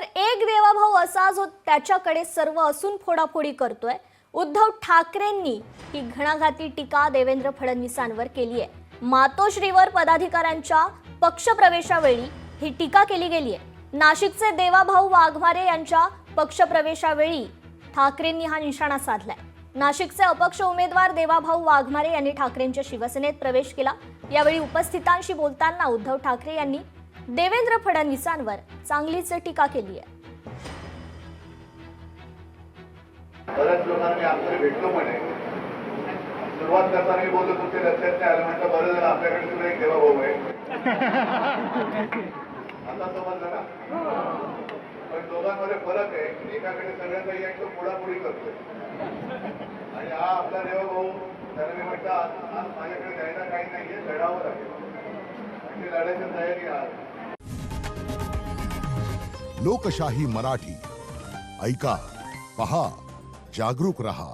तर एक देवाभाऊ असा जो त्याच्याकडे सर्व असून फोडाफोडी करतोय। उद्धव ठाकरेंनी ही घणाघाती टीका देवेंद्र फडणवीसांवर केली आहे। मातोश्रीवर पदाधिकाऱ्यांच्या पक्षप्रवेशावेळी ही टीका केली गेली आहे। नाशिकचे देवाभाऊ वाघमारे यांच्या पक्षप्रवेशावेळी ठाकरेंनी हा निशाणा साधलाय। नाशिकचे अपक्ष उमेदवार देवाभाऊ वाघमारे यांनी ठाकरेंच्या शिवसेनेत प्रवेश केला। यावेळी उपस्थितांशी बोलताना उद्धव ठाकरे यांनी देवेंद्र फडणवीसांवर चांगलीच टीका केली आहे। बऱ्याच लोकांनी आपल्याला भेटलो पण आहे। सुरुवात करताना बोलतो तुमचे लक्षात नाही आलं म्हटलं बरं झालं आपल्याकडे सुद्धा एक देवाभाऊ आहे। आता समजलं ना? पण दोघांमध्ये फरक आहे। एकाकडे सगळ्यात काही आहे तो पुढापुढी करतोय आणि हा आपला देवाभाऊ त्याला मी म्हटलं आज माझ्याकडे द्यायला काही नाहीये, लढावं लागेल आणि लढायची तयारी आहे। लोकशाही मराठी ऐका, पहा, जागरूक रहा।